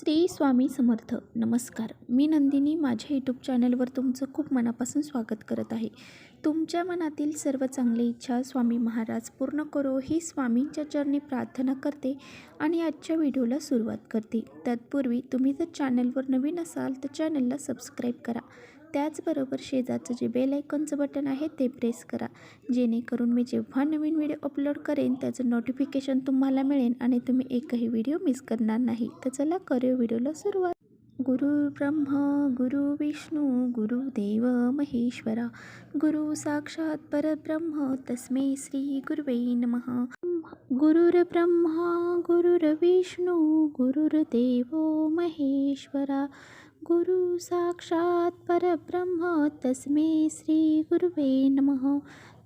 श्री स्वामी समर्थ. नमस्कार, मी नंदिनी माझ्या यूट्यूब चॅनलवर तुमचं खूप मनापासून स्वागत करत आहे. तुमच्या मनातील सर्व चांगली इच्छा स्वामी महाराज पूर्ण करो ही स्वामींच्या चरणी प्रार्थना करते आणि आजच्या व्हिडिओला सुरुवात करते. तत्पूर्वी तुम्ही जर चॅनलवर नवीन असाल तर चॅनलला सबस्क्राईब करा. त्याचबरोबर शेजारचं जे बेल आयकॉनचं बटन आहे ते प्रेस करा, जेणेकरून मी जेव्हा नवीन व्हिडिओ अपलोड करेन त्याचं नोटिफिकेशन तुम्हाला मिळेल आणि तुम्ही एकही व्हिडिओ मिस करणार नाही. तर चला करूया व्हिडिओला सुरुवात. गुरु ब्रह्मा गुरु विष्णू गुरुदेव महेश्वरा, गुरु साक्षात परब्रह्म तस्मै श्री गुरुवे नमः. गुरुर्ब्रह्मा गुरुर्विष्णू गुरुर्देव महेश्वरा, गुरु साक्षात परब्रह्म तस्मै श्री गुरुवे नमः.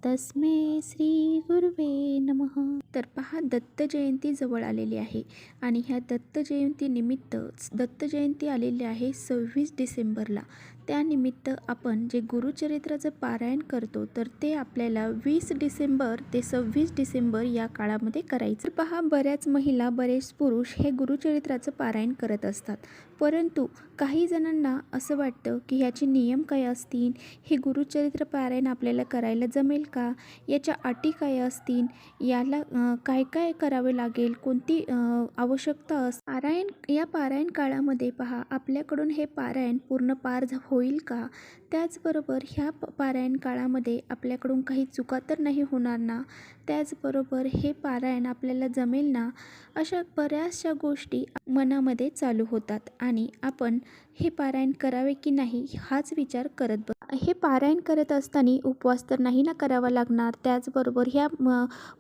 तस्मै श्री गुरुवे नमः. तर पहा, दत्त जयंती जवळ आलेली आहे आणि ह्या दत्त जयंती निमित्त दत्त जयंती आलेली आहे 26 डिसेंबरला. त्यानिमित्त आपण जे गुरुचरित्राचं पारायण करतो तर ते आपल्याला 20 डिसेंबर ते 26 डिसेंबर या काळामध्ये करायचं. पहा, बऱ्याच महिला बरेच पुरुष हे गुरुचरित्राचं पारायण करत असतात, परंतु काही जणांना असं वाटतं की ह्याचे नियम काय असतील, हे गुरुचरित्र पारायण आपल्याला करायला जमेल का, याच्या अटी काय असतील, याला काय काय करावे लागेल, कोणती आवश्यकता असते. या पारायण काळामध्ये पहा, आपल्याकडून हे पारायण पूर्ण पार होईल का, त्याचबरोबर ह्या पारायण काळामध्ये आपल्याकडून काही चुका तर नाही होणार ना, त्याचबरोबर हे पारायण आपल्याला जमेल ना, अशा बऱ्याचशा गोष्टी मनामध्ये चालू होतात आणि आपण हे पारायण करावे की नाही हाच विचार करत हे पारायण करत असताना उपवास तर नाही ना करावा लागणार, त्याचबरोबर ह्या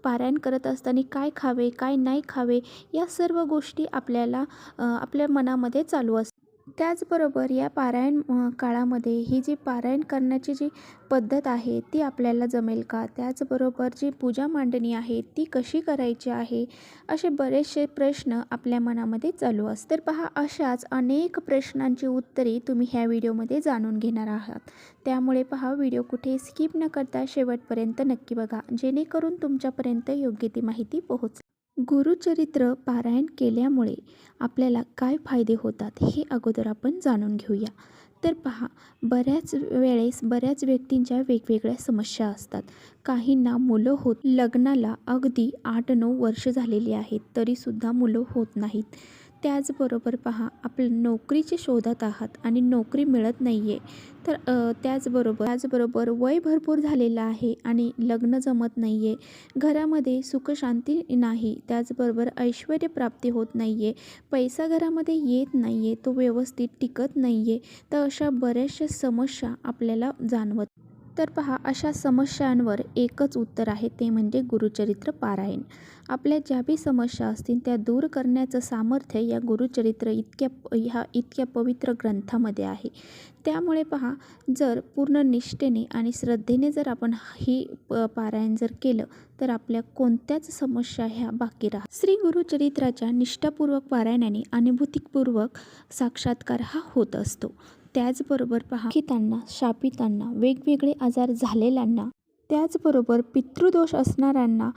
पारायण करत असताना काय खावे काय नाही खावे या सर्व गोष्टी आपल्याला आपल्या मनामध्ये चालू असतात. त्याचबरोबर या पारायण काळामध्ये ही जी पारायण करण्याची जी पद्धत आहे ती आपल्याला जमेल का, त्याचबरोबर जी पूजा मांडणी आहे ती कशी करायची आहे, असे बरेचसे प्रश्न आपल्या मनामध्ये चालू असतात. तर पहा, अशाच अनेक प्रश्नांची उत्तरे तुम्ही ह्या व्हिडिओमध्ये जाणून घेणार आहात. त्यामुळे पहा, व्हिडिओ कुठे स्किप न करता शेवटपर्यंत नक्की बघा, जेणेकरून तुमच्यापर्यंत योग्य ती माहिती पोहोचेल. गुरुचरित्र पारायण केल्यामुळे आपल्याला काय फायदे होतात हे अगोदर आपण जाणून घेऊया. तर पहा, बऱ्याच वेळेस बऱ्याच व्यक्तींच्या वेगवेगळ्या समस्या असतात. काहींना मुलं लग्नाला अगदी 8-9 वर्ष झालेली आहेत तरीसुद्धा मुलं होत नाहीत. त्याचबरोबर पहा, आपण नोकरीच्या शोधात आहात आणि नोकरी मिळत नाही आहे, तर त्याचबरोबर वय भरपूर झालेलं आहे आणि लग्न जमत नाही आहे, घरामध्ये सुखशांती नाही, त्याचबरोबर ऐश्वर्यप्राप्ती होत नाही आहे, पैसा घरामध्ये येत नाही आहे, तो व्यवस्थित टिकत नाही आहे, तर अशा बऱ्याचशा समस्या आपल्याला जाणवत. तर पहा, अशा समस्यांवर एकच उत्तर आहे, ते म्हणजे गुरुचरित्र पारायण. आपल्या ज्या बी समस्या असतील त्या दूर करण्याचं सामर्थ्य या गुरुचरित्र इतक्या पवित्र ग्रंथामध्ये आहे. त्यामुळे पहा, जर पूर्ण निष्ठेने आणि श्रद्धेने जर आपण ही पारायण जर केलं तर आपल्या कोणत्याच समस्या ह्या बाकी राहतात. श्री गुरुचरित्राच्या निष्ठापूर्वक पारायणाने अनुभूतीपूर्वक साक्षात्कार हा होत असतो. त्याचबरोबर पहा, दुःखितांना, शापितांना, वेगवेगळे आजार झालेल्यांना, त्याचबरोबर पितृदोष असणाऱ्यांना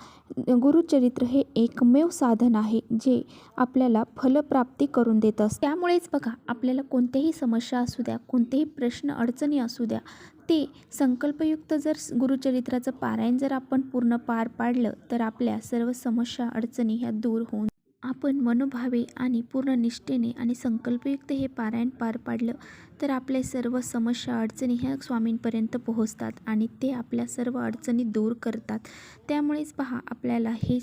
गुरुचरित्र हे एकमेव साधन आहे जे आपल्याला फलप्राप्ती करून देत असते. त्यामुळेच बघा, आपल्याला कोणत्याही समस्या असू द्या, कोणतेही प्रश्न अडचणी असू द्या, ते संकल्पयुक्त जर गुरुचरित्राचं पारायण जर आपण पूर्ण पार पाडलं तर आपल्या सर्व समस्या अडचणी ह्या दूर होऊन आपण मनोभावे आणि पूर्ण निष्ठेने आणि संकल्पयुक्त हे पारायण पार पाडलं तर आपल्या सर्व समस्या अडचणी ह्या स्वामींपर्यंत पोहोचतात आणि ते आपल्या सर्व अडचणी दूर करतात. त्यामुळेच पहा, आपल्याला हे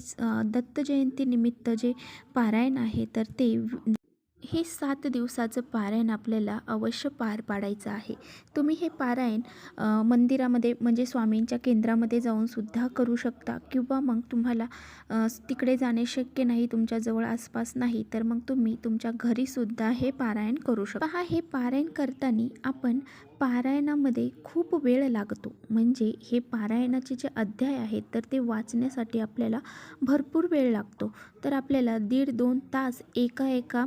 दत्त जयंतीनिमित्त जे पारायण आहे तर ते हे 7 दिवसाचं पारायण आपल्याला अवश्य पार पाडायचं आहे. तुम्ही हे पारायण मंदिरामध्ये म्हणजे स्वामींच्या केंद्रामध्ये जाऊन सुद्धा करू शकता, किंवा मग तुम्हाला तिकडे जाणे शक्य नाही, तुमच्याजवळ आसपास नाही, तर मग तुम्ही तुमच्या घरीसुद्धा हे पारायण करू शकता. पहा, हे पारायण करताना आपण पारायणामध्ये खूप वेळ लागतो. म्हणजे हे पारायणाचे जे अध्याय आहेत तर ते वाचण्यासाठी आपल्याला भरपूर वेळ लागतो. तर आपल्याला 1.5-2 तास एका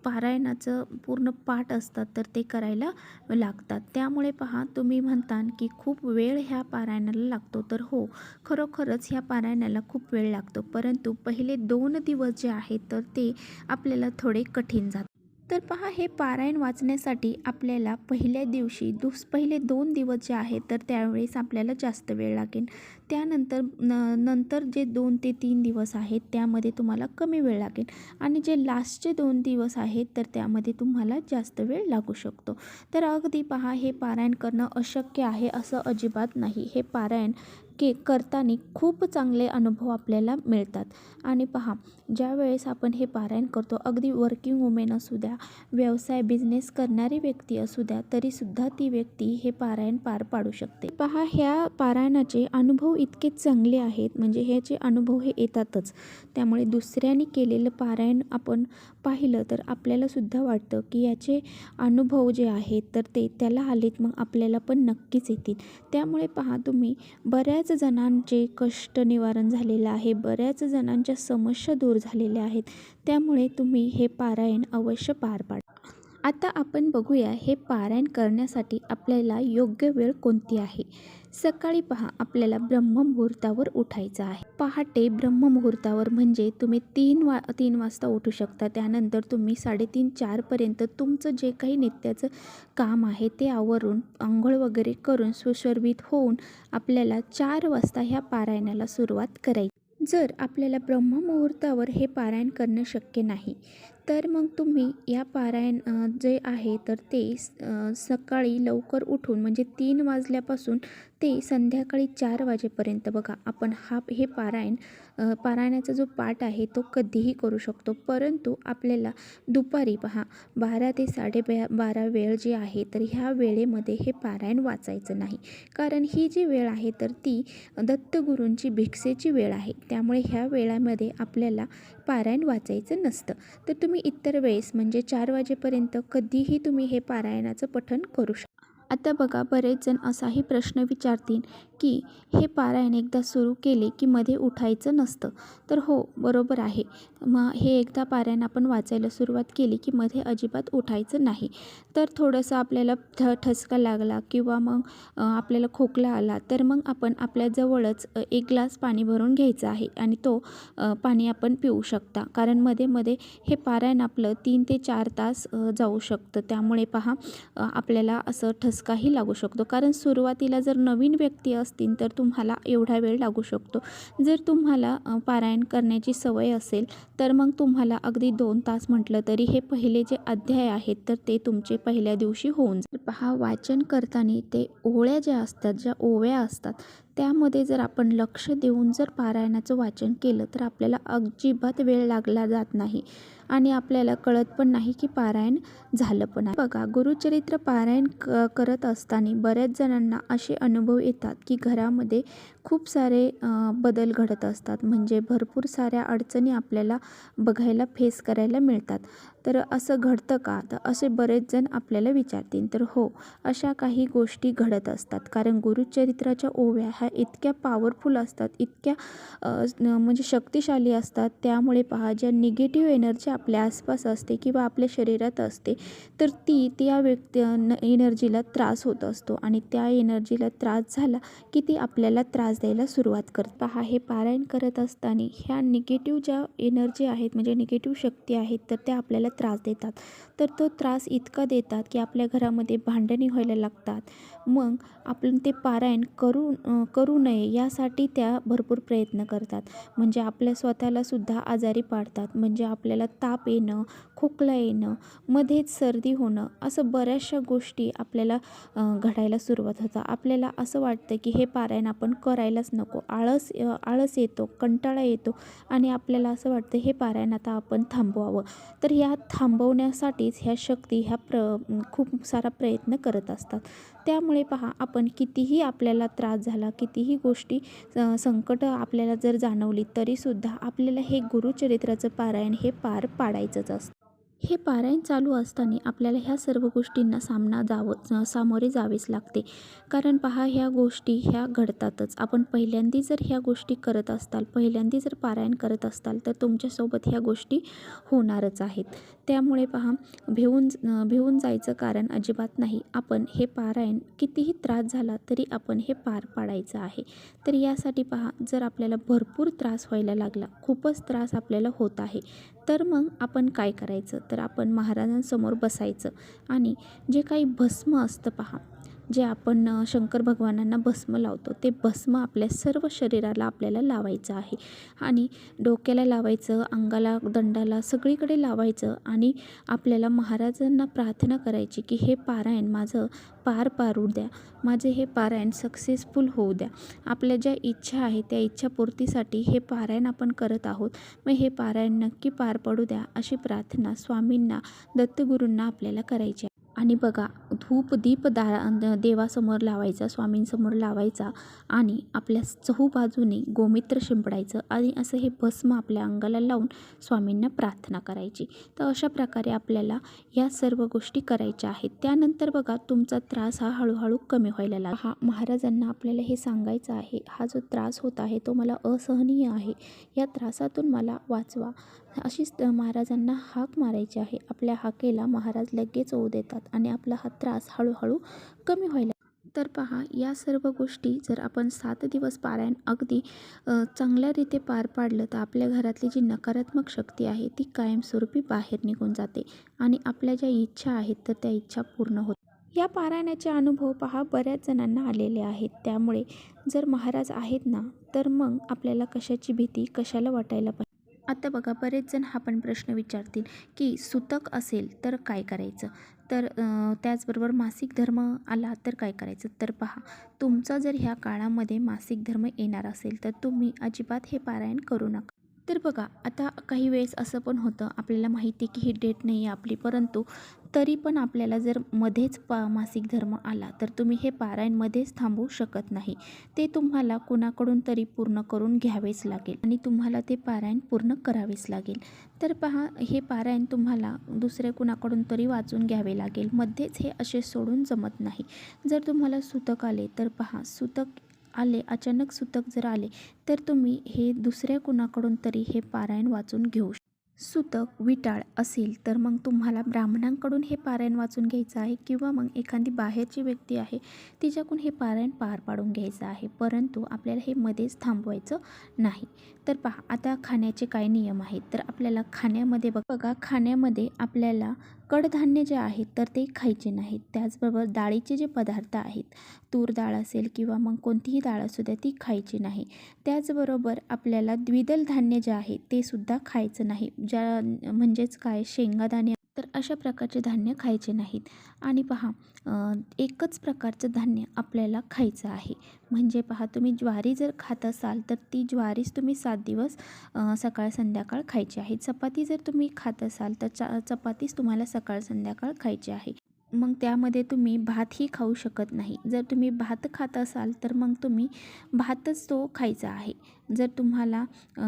पारायणाचं पूर्ण पाठ असतात तर ते करायला लागतात. त्यामुळे पहा, तुम्ही म्हणता की खूप वेळ ह्या पारायणाला लागतो. तर हो, खरोखरच ह्या पारायणाला खूप वेळ लागतो. परंतु पहिले 2 दिवस जे आहेत तर ते आपल्याला थोडे कठीण जातात. तर पहा, हे पारायण वाचण्यासाठी आपल्याला पहिल्या दिवशी पहिले 2 दिवस जे आहेत तर त्यावेळेस आपल्याला जास्त वेळ लागेल. त्यानंतर नंतर जे 2 ते 3 दिवस आहेत त्यामध्ये तुम्हाला कमी वेळ लागेल आणि जे लास्टचे 2 दिवस आहेत तर त्यामध्ये तुम्हाला जास्त वेळ लागू शकतो. तर अगदी पहा, हे पारायण करणं अशक्य आहे असं अजिबात नाही. हे पारायण करताना खूप चांगले अनुभव आपल्याला मिळतात. आणि पहा, ज्यावेळेस आपण हे पारायण करतो, अगदी वर्किंग वुमेन असू द्या, व्यवसाय बिझनेस करणारी व्यक्ती असू द्या, तरीसुद्धा ती व्यक्ती हे पारायण पार पाडू शकते. पहा, ह्या पारायणाचे अनुभव इतके चांगले आहेत, म्हणजे ह्याचे अनुभव हे येतातच. त्यामुळे दुसऱ्याने केलेलं पारायण आपण पाहिलं तर आपल्यालासुद्धा वाटतं की याचे अनुभव जे आहेत तर ते त्याला आलेत, मग आपल्याला पण नक्कीच येतील. त्यामुळे पहा, तुम्ही बऱ्याच जणांचे कष्ट निवारण झालेलं आहे, बऱ्याच जणांच्या समस्या दूर झालेल्या आहेत. त्यामुळे तुम्ही हे पारायण अवश्य पार पाडा. आता आपण बघूया, हे पारायण करण्यासाठी आपल्याला योग्य वेळ कोणती आहे. सकाळी पहा, आपल्याला ब्रह्ममुहूर्तावर उठायचं आहे. पहाटे ब्रह्ममुहूर्तावर म्हणजे तुम्ही 3 वाजता उठू शकता. त्यानंतर तुम्ही 3:30-4 पर्यंत तुमचं जे काही नित्याचं काम आहे ते आवरून अंघोळ वगैरे करून सुशोभित होऊन आपल्याला 4 वाजता ह्या पारायणाला सुरुवात करायची. जर आपल्याला ब्रह्ममुहूर्तावर हे पारायण करणं शक्य नाही तर मग तुम्ही या पारायण जे आहे तर ते सकाळी लवकर उठून म्हणजे 3 वाजल्यापासून ते संध्याकाळी 4 वाजेपर्यंत बघा, आपण हे पारायणाचा जो पाठ आहे तो कधीही करू शकतो. परंतु आपल्याला दुपारी पहा 12 ते 12:30 वेळ जी आहे तर ह्या वेळेमध्ये हे पारायण वाचायचं नाही. कारण ही जी वेळ आहे तर ती दत्तगुरूंची भिक्षेची वेळ आहे. त्यामुळे ह्या वेळामध्ये आपल्याला पारायण वाचायचं नसतं. तर तुम्ही इतर वेळेस म्हणजे 4 वाजेपर्यंत कधीही तुम्ही हे पारायणाचं पठण करू शकता. आता बघा, बरेच जण असाही प्रश्न विचारतील की हे पारायण एकदा सुरू केले की मध्ये उठायचं नसतं. तर हो, बरोबर आहे. मग हे एकदा पारायण आपण वाचायला सुरुवात केली की मध्ये अजिबात उठायचं नाही. तर थोडंसं आपल्याला ठसका लागला किंवा मग आपल्याला खोकला आला तर मग आपण आपल्या जवळच 1 ग्लास पाणी भरून घ्यायचं आहे आणि तो पाणी आपण पिऊ शकता. कारण मध्ये मध्ये हे पारायण आपलं 3 ते 4 तास जाऊ शकतं. त्यामुळे पहा, आपल्याला असं ठसकाही लागू शकतो. कारण सुरुवातीला जर नवीन व्यक्ती असतील तर तुम्हाला एवढा वेळ लागू शकतो. जर तुम्हाला पारायण करण्याची सवय असेल तर मग तुम्हाला अगदी 2 तास म्हटलं तरी हे पहिले जे अध्याय आहेत तर ते तुमचे पहिल्या दिवशी होऊन जाईल. पहा, वाचन करताना ते ओळ्या ज्या असतात, ज्या ओव्या असतात त्यामध्ये जर आपण लक्ष देऊन जर पारायणाचं वाचन केलं तर आपल्याला अजिबात वेळ लागला जात नाही आणि आपल्याला कळत पण नाही की पारायण झालं पण आहे. बघा, गुरुचरित्र पारायण करत असताना बऱ्याच जणांना असे अनुभव येतात की घरामध्ये खूप सारे बदल घडत असतात. म्हणजे भरपूर साऱ्या अडचणी आपल्याला बघायला फेस करायला मिळतात. तर असं घडतं का? तर असे बरेच जण आपल्याला विचारतील. तर हो, अशा काही गोष्टी घडत असतात. कारण गुरुचरित्राच्या ओव्या ह्या इतक्या पॉवरफुल असतात, इतक्या म्हणजे शक्तिशाली असतात. त्यामुळे पहा, ज्या निगेटिव्ह एनर्जी आपल्या आसपास असते किंवा आपल्या शरीरात असते तर त्या एनर्जीला त्रास होत असतो आणि त्या एनर्जीला त्रास झाला की ती आपल्याला त्रास द्यायला सुरुवात करते. पहा, हे पारायण करत असताना ह्या निगेटिव्ह ज्या एनर्जी आहेत म्हणजे निगेटिव्ह शक्ती आहेत तर त्या आपल्याला त्रास देतात. तर तो त्रास इतका देतात की आपल्या घरामध्ये भांडणी व्हायला लागतात. मग आपण ते पारायण करू नये यासाठी त्या भरपूर प्रयत्न करतात. म्हणजे आपल्या स्वतःला सुद्धा आजारी पाडतात. म्हणजे आपल्याला ताप येणं, खोकला येणं, मध्येच सर्दी होणं, असं बऱ्याचशा गोष्टी आपल्याला घडायला सुरुवात होतं. आपल्याला असं वाटतं की हे पारायण आपण करायलाच नको. आळस येतो, कंटाळा येतो आणि आपल्याला असं वाटतं हे पारायण आता आपण थांबवावं. तर ह्या थांबवण्यासाठीच ह्या शक्ती खूप सारा प्रयत्न करत असतात. त्यामुळे पहा, आपण कितीही आपल्याला त्रास झाला, कितीही गोष्टी संकट आपल्याला जर जाणवली तरीसुद्धा आपल्याला हे गुरुचरित्राचं पारायण हे पार पाडायचंच असतं. हे पारायण चालू असताना आपल्याला ह्या सर्व गोष्टींना सामोरे जावेच लागते. कारण पहा, ह्या गोष्टी ह्या घडतातच. आपण पहिल्यांदा जर ह्या गोष्टी करत असताल, पहिल्यांदा जर पारायण करत असताल, तर तुमच्यासोबत ह्या गोष्टी होणारच आहेत. त्यामुळे पहा, भिवून जायचं कारण अजिबात नाही. आपण हे पारायण कितीही त्रास झाला तरी आपण हे पार पाडायचं आहे. तर यासाठी पहा, जर आपल्याला भरपूर त्रास व्हायला लागला, खूपच त्रास आपल्याला होत आहे, तर मग आपण काय करायचं, तर आपण महाराजांसमोर बसायचं आणि जे काही भस्म असतं पहा, जे आपण शंकर भगवानांना भस्म लावतो, ते भस्म आपल्या सर्व शरीराला आपल्याला लावायचं आहे. आणि डोक्याला लावायचं, अंगाला, दंडाला, सगळीकडे लावायचं आणि आपल्याला महाराजांना प्रार्थना करायची की हे पारायण माझं पार पाडू द्या, माझे हे पारायण सक्सेसफुल होऊ द्या. आपल्या ज्या इच्छा आहेत त्या इच्छापूर्तीसाठी हे पारायण आपण करत आहोत. मग हे पारायण नक्की पार पडू द्या, अशी प्रार्थना स्वामींना, दत्तगुरूंना आपल्याला करायची आहे. आणि बघा, धूप दीप देवासमोर लावायचा, स्वामींसमोर लावायचा आणि आपल्या चहूबाजूने गोमित्र शिंपडायचं आणि असं हे भस्म आपल्या अंगाला लावून स्वामींना प्रार्थना करायची. तर अशा प्रकारे आपल्याला या सर्व गोष्टी करायच्या आहेत. त्यानंतर बघा, तुमचा त्रास हा हळूहळू कमी व्हायला लागला. महाराजांना आपल्याला हे सांगायचं आहे, हा जो त्रास होत आहे तो मला असहनीय आहे, या त्रासातून मला वाचवा, अशीच महाराजांना हाक मारायची आहे. आपल्या हाकेला महाराज लगेच ओढ देतात आणि आपला हा त्रास हळूहळू कमी व्हायला. तर पहा, या सर्व गोष्टी जर आपण 7 दिवस पारायण अगदी चांगल्यारीते पार पाडलं, तर आपल्या घरातली जी नकारात्मक शक्ती आहे ती कायमस्वरूपी बाहेर निघून जाते आणि आपल्या ज्या इच्छा आहेत तर त्या इच्छा पूर्ण होतात. या पारायणाचे अनुभव पहा, बऱ्याच जणांना आलेले आहेत. त्यामुळे जर महाराज आहेत ना, तर मग आपल्याला कशाची भीती कशाला वाटायला पाहिजे. आता बघा, बरेच जण हा पण प्रश्न विचारतील की सुतक असेल तर काय करायचं, तर त्याचबरोबर मासिक धर्म आला तर काय करायचं. तर पहा, तुमचा जर ह्या काळामध्ये मासिक धर्म येणार असेल तर तुम्ही अजिबात हे पारायण करू नका. तर बघा, आता काही वेळेस असं पण होतं, आपल्याला माहिती आहे की ही डेट नाही आहे आपली, परंतु तरी पण आपल्याला जर मध्येच मासिक धर्म आला तर तुम्ही हे पारायण मध्येच थांबवू शकत नाही. ते तुम्हाला कुणाकडून तरी पूर्ण करून घ्यावेच लागेल आणि तुम्हाला ते पारायण पूर्ण करावेच लागेल. तर पहा, हे पारायण तुम्हाला दुसऱ्या कुणाकडून तरी वाचून घ्यावे लागेल. मध्येच हे असे सोडून जमत नाही. जर तुम्हाला सुतक आले तर पहा, सुतक आले, अचानक सुतक जर आले तर तुम्ही हे दुसऱ्या कुणाकडून तरी हे पारायण वाचून घेऊ शकता. सुतक विटाळ असेल तर मग तुम्हाला ब्राह्मणांकडून हे पारायण वाचून घ्यायचं आहे किंवा मग एखादी बाहेरची व्यक्ती आहे तिच्याकडून हे पारायण पार पाडून घ्यायचं आहे, परंतु आपल्याला हे मध्येच थांबवायचं नाही. तर पहा, आता खाण्याचे काय नियम आहेत, तर आपल्याला खाण्यामध्ये बघा, खाण्यामध्ये आपल्याला कडधान्य जे आहेत तर ते खायचे नाहीत. त्याचबरोबर डाळीचे जे पदार्थ आहेत, तूर डाळ असेल किंवा मग कोणतीही डाळ असू द्या, ती खायची नाही. त्याचबरोबर आपल्याला द्विदल धान्य जे आहे ते सुद्धा खायचं नाही. म्हणजेच काय, शेंगादाणे, तर अशा प्रकारचे धान्य खायचे नाहीत. आणि पहा, एकच प्रकारचं धान्य आपल्याला खायचं आहे. म्हणजे पहा, तुम्ही ज्वारी जर खात असाल तर ती ज्वारीच तुम्ही 7 दिवस सकाळ संध्याकाळ खायची आहे. चपाती जर तुम्ही खात असाल तर चपातीच तुम्हाला सकाळ संध्याकाळ खायची आहे. मग त्यामध्ये तुम्ही भातही खाऊ शकत नाही. जर तुम्ही भात खात असाल तर मग तुम्ही भातच तो खायचा आहे. जर तुम्हाला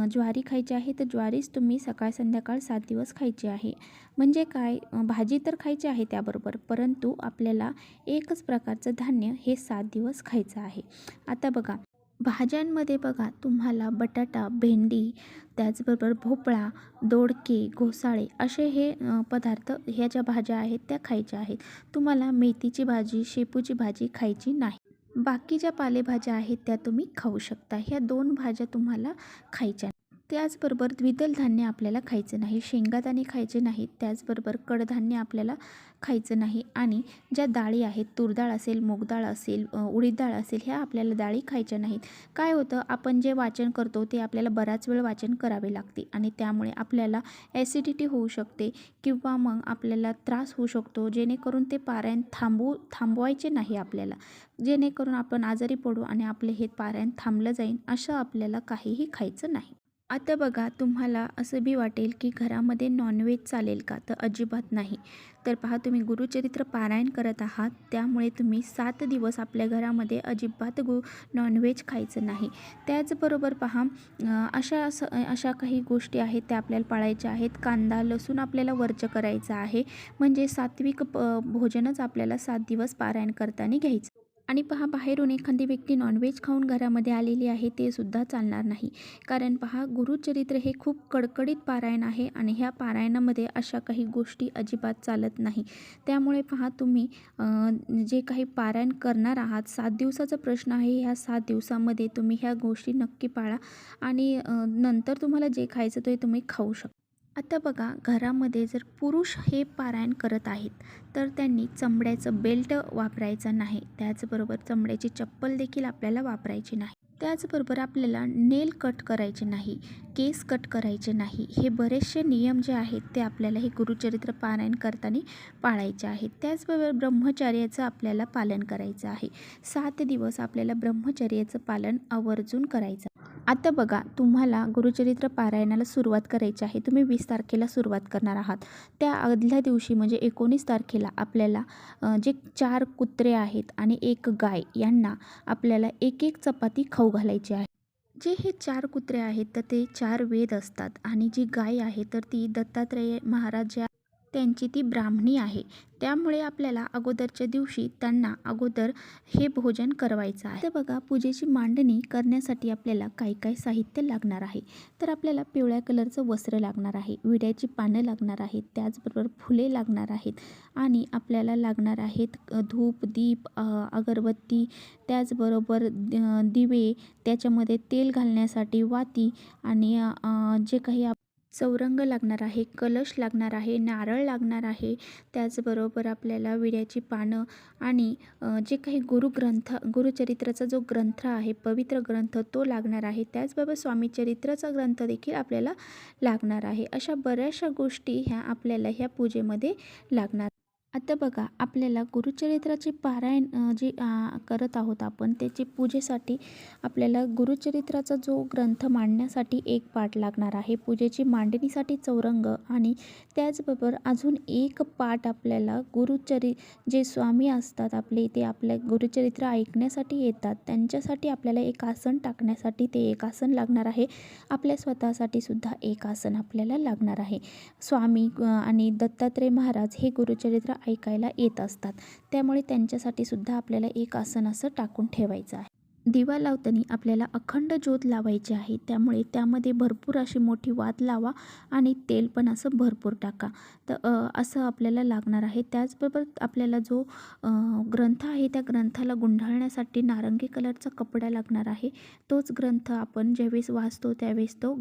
ज्वारी खायची आहे तर ज्वारीच तुम्ही सकाळ संध्याकाळ 7 दिवस खायची आहे. म्हणजे काय, भाजी तर खायची आहे त्याबरोबर, परंतु आपल्याला एकच प्रकारचं धान्य हे 7 दिवस खायचं आहे. आता बघा, भाज्यांमध्ये बघा, तुम्हाला बटाटा, भेंडी, त्याचबरोबर भोपळा, दोडके, घोसाळे असे हे पदार्थ, ह्या ज्या भाज्या आहेत त्या खायच्या आहेत. तुम्हाला मेथीची भाजी, शेपूची भाजी खायची नाही. बाकी ज्या पालेभाज्या आहेत त्या तुम्ही खाऊ शकता. ह्या 2 भाज्या तुम्हाला खायच्या नाही. त्याचबरोबर द्विदल धान्य आपल्याला खायचं नाही, शेंगादाणे खायचे नाहीत, त्याचबरोबर कडधान्य आपल्याला खायचं नाही. आणि ज्या डाळी आहेत, तूर डाळ असेल, मूग डाळ असेल, उडीद डाळ असेल, ह्या आपल्याला डाळी खायच्या नाहीत. काय होतं, आपण जे वाचन करतो ते आपल्याला बराच वेळ वाचन करावे लागते आणि त्यामुळे आपल्याला ॲसिडिटी होऊ शकते किंवा मग आपल्याला त्रास होऊ शकतो, जेणेकरून ते पारायण थांबवायचे नाही आपल्याला, जेणेकरून आपण आजारी पडू आणि आपले हे पारायण थांबलं जाईल, असं आपल्याला काहीही खायचं नाही. आता बघा, तुम्हाला असं बी वाटेल की घरामध्ये नॉनव्हेज चालेल का? तर अजिबात नाही. तर पहा, तुम्ही गुरुचरित्र पारायण करत आहात, त्यामुळे तुम्ही 7 दिवस आपल्या घरामध्ये अजिबात नॉनव्हेज खायचं नाही. त्याचबरोबर पहा, अशा काही गोष्टी आहेत त्या आपल्याला पाळायच्या आहेत. कांदा लसूण आपल्याला वर्ज्य करायचं आहे. म्हणजे सात्विक भोजनच आपल्याला 7 दिवस पारायण करताना घ्यायचं. आणि पहा, बाहेरून एखादी व्यक्ती नॉनव्हेज खाऊन घरामध्ये आलेली आहे, ते सुद्धा चालणार नाही. कारण पहा, गुरुचरित्र हे खूप कडकडीत पारायण आहे आणि ह्या पारायणामध्ये अशा काही गोष्टी अजिबात चालत नाही. त्यामुळे पहा, तुम्ही जे काही पारायण करणार आहात, 7 दिवसाचा प्रश्न आहे. ह्या 7 दिवसामध्ये तुम्ही ह्या गोष्टी नक्की पाळा आणि नंतर तुम्हाला जे खायचं ते तुम्ही खाऊ शकता. आता बघा, घरामध्ये जर पुरुष हे पारायण करत आहेत, तर त्यांनी चमड्याचं बेल्ट वापरायचं नाही. त्याचबरोबर चमड्याची चप्पल देखील आपल्याला वापरायची नाही. त्याचबरोबर आपल्याला नेल कट करायचे नाही, केस कट करायचे नाही. हे बरेचसे नियम जे आहेत ते आपल्याला हे गुरुचरित्र पारायण करताना पाळायचे आहेत. त्याचबरोबर ब्रह्मचर्याचं आपल्याला पालन करायचं आहे. 7 दिवस आपल्याला ब्रह्मचर्याचं पालन आवर्जून करायचं. आता बघा, तुम्हाला गुरुचरित्र पारायणाला सुरुवात करायची आहे. तुम्ही 20 तारखेला सुरुवात करणार आहात. त्या आदल्या दिवशी म्हणजे 19 तारखेला आपल्याला जे 4 कुत्रे आहेत आणि 1 गाय यांना आपल्याला 1-1 चपाती खाऊ घालायची आहे. जे हे 4 कुत्रे आहेत तर ते 4 वेद असतात आणि जी गाय आहे तर ती दत्तात्रेय महाराज त्यांची ती ब्राह्मणी आहे. त्यामुळे आपल्याला अगोदरच्या दिवशी त्यांना अगोदर हे भोजन करवायचं आहे. तर बघा, पूजेची मांडणी करण्यासाठी आपल्याला काय काय साहित्य लागणार आहे. तर आपल्याला पिवळ्या कलरचं वस्त्र लागणार आहे, विड्याची पानं लागणार आहेत, त्याचबरोबर फुले लागणार आहेत आणि आपल्याला लागणार आहेत धूप, दीप, अगरबत्ती, त्याचबरोबर दिवे, त्याच्यामध्ये तेल घालण्यासाठी वाती आणि जे काही चौरंग लागणार आहे, कलश लागणार आहे, नारळ लागणार आहे. त्याचबरोबर आपल्याला विड्याची पानं आणि जे काही गुरुचरित्राचा जो ग्रंथ आहे, पवित्र ग्रंथ, तो लागणार आहे. त्याचबरोबर स्वामीचरित्राचा ग्रंथ देखील आपल्याला लागणार आहे. अशा बऱ्याचशा गोष्टी ह्या आपल्याला ह्या पूजेमध्ये लागणार. आता बघा, आपल्याला गुरुचरित्राचे पारायण जे करत आहोत आपण, त्याची पूजेसाठी आपल्याला गुरुचरित्राचा जो ग्रंथ मांडण्यासाठी 1 पाट लागणार आहे. पूजेची मांडणीसाठी चौरंग आणि त्याचबरोबर अजून 1 पाट आपल्याला जे स्वामी असतात आपले, ते आपल्या गुरुचरित्र ऐकण्यासाठी येतात, त्यांच्यासाठी आपल्याला एक आसन टाकण्यासाठी ते 1 आसन लागणार आहे. आपल्या स्वतःसाठी सुद्धा 1 आसन आपल्याला लागणार आहे. स्वामी आणि दत्तात्रेय महाराज हे गुरुचरित्र ऐकायला येत असतात, त्यामुळे त्यांच्यासाठी सुद्धा आपल्याला 1 आसन असं टाकून ठेवायचं आहे. दिवा लावताना आपल्याला अखंड ज्योत लावायची आहे, त्यामुळे त्यामध्ये भरपूर अशी मोठी वात लावा आणि तेल पण असं भरपूर टाका. तर असं आपल्याला लागणार आहे. त्याचबरोबर आपल्याला जो ग्रंथ आहे त्या ग्रंथाला गुंडाळण्यासाठी नारंगी कलरचा कपडा लागणार आहे. तोच ग्रंथ आपण ज्यावेळेस वाचतो त्यावेळेस तो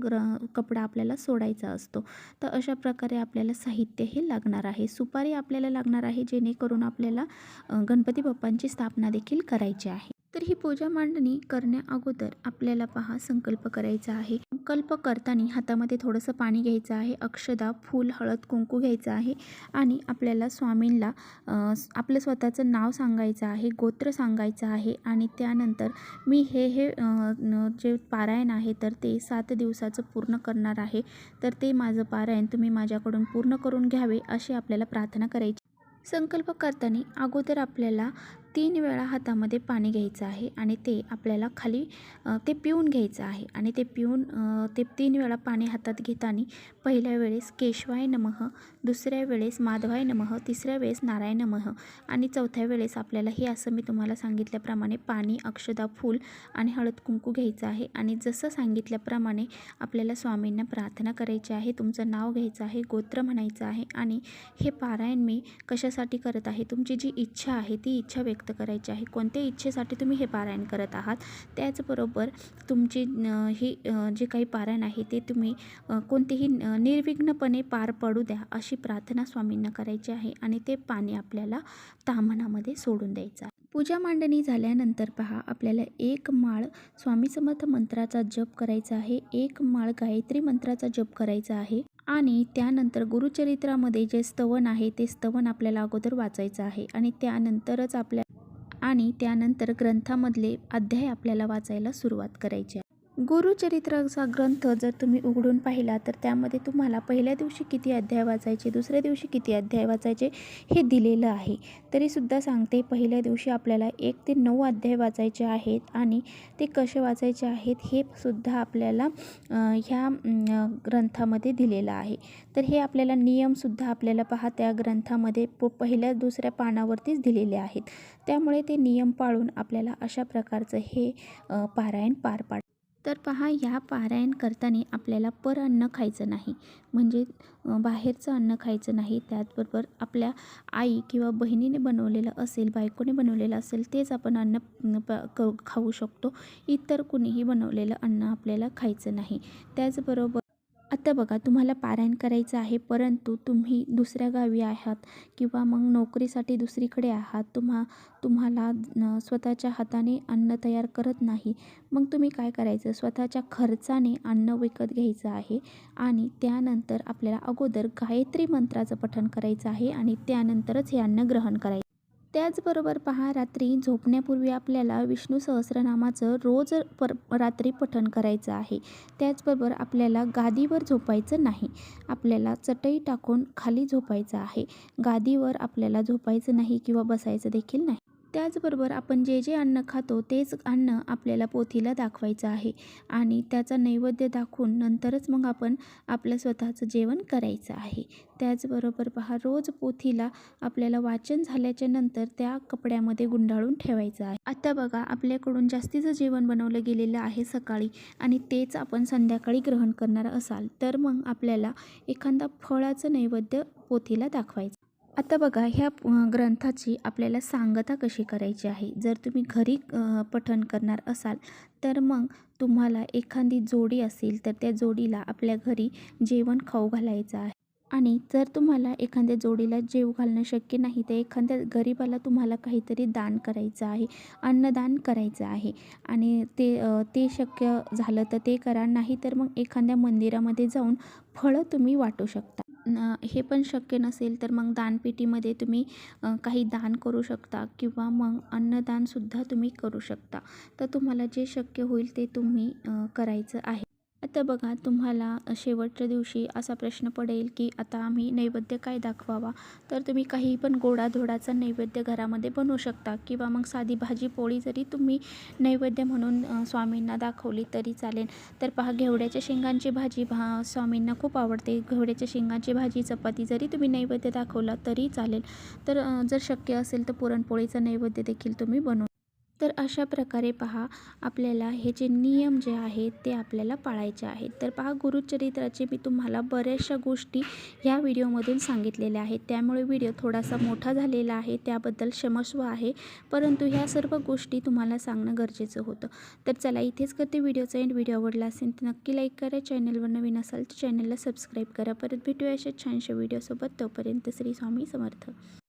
कपडा आपल्याला सोडायचा असतो. तर अशा प्रकारे आपल्याला साहित्य हे लागणार आहे. सुपारी आपल्याला लागणार आहे, जेणेकरून आपल्याला गणपती बाप्पांची स्थापना देखील करायची आहे. तर ही पूजा मांडणी करण्या अगोदर आपल्याला पहा, संकल्प करायचा आहे. संकल्प करताना हातामध्ये थोडंसं पाणी घ्यायचं आहे, अक्षदा, फूल, हळद, कुंकू घ्यायचं आहे आणि आपल्याला स्वामींना आपलं स्वतःचं नाव सांगायचं आहे, गोत्र सांगायचं आहे आणि त्यानंतर मी हे जे पारायण आहे तर ते 7 दिवसाचं पूर्ण करणार आहे, तर ते माझं पारायण तुम्ही माझ्याकडून पूर्ण करून घ्यावे अशी आपल्याला प्रार्थना करायची. संकल्प करताना अगोदर आपल्याला 3 वेळा हातामध्ये पाणी घ्यायचं आहे आणि ते आपल्याला खाली ते पिऊन घ्यायचं आहे आणि ते पिऊन ते 3 वेळा पाणी हातात घेताना पहिल्या वेळेस केशवाय नमः, दुसऱ्या वेळेस माधवाय नमः, तिसऱ्या वेळेस नारायण नमः आणि चौथ्या वेळेस आपल्याला हे असं मी तुम्हाला सांगितल्याप्रमाणे पाणी, अक्षदा, फूल आणि हळद कुंकू घ्यायचं आहे आणि जसं सांगितल्याप्रमाणे आपल्याला स्वामींना प्रार्थना करायची आहे. तुमचं नाव घ्यायचं आहे, गोत्र म्हणायचं आहे आणि हे पारायण मी कशासाठी करत आहे, तुमची जी इच्छा आहे ती इच्छा व्यक्त करायची आहे. कोणत्या इच्छेसाठी तुम्ही हे पारायण करत आहात, त्याचबरोबर तुमची ही जे काही पारायण आहे ते तुम्ही कोणतेही निर्विघ्नपणे पार पडू द्या अशी प्रार्थना स्वामींना करायची आहे आणि ते पाणी आपल्याला ताम्हणामध्ये सोडून द्यायचं आहे. पूजा मांडणी झाल्यानंतर पहा, आपल्याला 1 माळ स्वामी समर्थ मंत्राचा जप करायचा आहे, 1 माळ गायत्री मंत्राचा जप करायचा आहे आणि त्यानंतर गुरुचरित्रामध्ये जे स्तवन आहे ते स्तवन आपल्याला अगोदर वाचायचं आहे आणि त्यानंतर ग्रंथामधले अध्याय आपल्याला वाचायला सुरुवात करायची आहे. गुरुचरित्राचा ग्रंथ जर तुम्ही उघडून पाहिला तर त्यामध्ये तुम्हाला पहिल्या दिवशी किती अध्याय वाचायचे, दुसऱ्या दिवशी किती अध्याय वाचायचे हे दिलेलं आहे. तरीसुद्धा सांगते, पहिल्या दिवशी आपल्याला 1 ते 9 अध्याय वाचायचे आहेत आणि ते कसे वाचायचे आहेत हे सुद्धा आपल्याला ह्या ग्रंथामध्ये दिलेलं आहे. तर हे आपल्याला नियमसुद्धा आपल्याला पहा त्या ग्रंथामध्ये पहिल्या दुसऱ्या पानावरतीच दिलेले आहेत. त्यामुळे ते नियम पाळून आपल्याला अशा प्रकारचं हे पारायण पार पाड. तर पहा, ह्या पारायण करताना आपल्याला अन्न खायचं नाही, म्हणजे बाहेरचं अन्न खायचं नाही. त्याचबरोबर आपल्या आई किंवा बहिणीने बनवलेलं असेल, बायकोने बनवलेलं असेल तेच आपण अन्न खाऊ शकतो. इतर कुणीही बनवलेलं अन्न आपल्याला खायचं नाही. त्याचबरोबर आता बघा, तुम्हाला पारायण करायचं आहे, परंतु तुम्ही दुसऱ्या गावी आहात किंवा मग नोकरीसाठी दुसरीकडे आहात, तुम्हाला स्वतःच्या हाताने अन्न तयार करत नाही. मग तुम्ही काय करायचं, स्वतःच्या खर्चाने अन्न विकत घ्यायचं आहे आणि त्यानंतर आपल्याला अगोदर गायत्री मंत्राचं पठण करायचं आहे आणि त्यानंतरच हे अन्न ग्रहण करायचं. त्याचबरोबर पहा, रात्री झोपण्यापूर्वी आपल्याला विष्णू सहस्रनामाचं रोज रात्री पठण करायचं आहे. त्याचबरोबर आपल्याला गादीवर झोपायचं नाही, आपल्याला चटई टाकून खाली झोपायचं आहे. गादीवर आपल्याला झोपायचं नाही किंवा बसायचं देखील नाही. त्याचबरोबर आपण जे जे अन्न खातो तेच अन्न आपल्याला पोथीला दाखवायचं आहे आणि त्याचा नैवेद्य दाखवून नंतरच मग आपण आपलं स्वतःचं जेवण करायचं आहे. त्याचबरोबर पहा, रोज पोथीला आपल्याला वाचन झाल्याच्या नंतर त्या कपड्यामध्ये गुंडाळून ठेवायचं आहे. आता बघा, आपल्याकडून जास्तीचं जेवण बनवलं गेलेलं आहे सकाळी आणि तेच आपण संध्याकाळी ग्रहण करणार असाल तर मग आपल्याला एखादा फळाचं नैवेद्य पोथीला दाखवायचं. आता बघा, ह्या ग्रंथाची आपल्याला सांगता कशी करायची आहे. जर तुम्ही घरी पठण करणार असाल तर मग तुम्हाला एखादी जोडी असेल तर त्या जोडीला आपल्या घरी जेवण खाऊ घालायचं आहे आणि जर तुम्हाला एखाद्या जोडीला जेव घालणं शक्य नाही तर एखाद्या गरिबाला तुम्हाला काहीतरी दान करायचं आहे, अन्नदान करायचं आहे आणि ते शक्य झालं तर ते करा, नाही तर मग एखाद्या मंदिरामध्ये जाऊन फळं तुम्ही वाटू शकता. हे पण शक्य नसेल तर मग दानपेटीमध्ये तुम्ही काही दान करू शकता किंवा मग अन्नदानसुद्धा तुम्ही करू शकता. तर तुम्हाला जे शक्य होईल ते तुम्ही करायचं आहे. आता बघा, तुम्हाला शेवटच्या दिवशी असा प्रश्न पडेल की आता आम्ही नैवेद्य काय दाखवावा, तर तुम्ही काही पण गोडाधोडाचा नैवेद्य घरामध्ये बनवू शकता किंवा मग साधी भाजी पोळी जरी तुम्ही नैवेद्य म्हणून स्वामींना दाखवली तरी चालेल. तर पहा, घेवड्याच्या शेंगांची भाजी स्वामींना खूप आवडते. घेवड्याच्या शेंगांची भाजी चपाती जरी तुम्ही नैवेद्य दाखवला तरी चालेल. तर जर शक्य असेल तर पुरणपोळीचा नैवेद्य देखील तुम्ही बनवू. तर अशा प्रकारे पहा, आपल्याला हे जे नियम जे आहेत ते आपल्याला पाळायचे आहेत. तर पहा, गुरुचरित्राचे मी तुम्हाला बऱ्याचशा गोष्टी ह्या व्हिडिओमधून सांगितलेल्या आहेत. त्यामुळे व्हिडिओ थोडासा मोठा झालेला आहे, त्याबद्दल क्षमस्व आहे, परंतु ह्या सर्व गोष्टी तुम्हाला सांगणं गरजेचं होतं. तर चला, इथेच करते व्हिडिओचा एंड. व्हिडिओ आवडला असेल तर नक्की लाईक करा, चॅनलवर नवीन असाल तर चॅनलला सबस्क्राईब करा. परत भेटूया अशा छानशा व्हिडिओसोबत. तोपर्यंत श्री स्वामी समर्थ.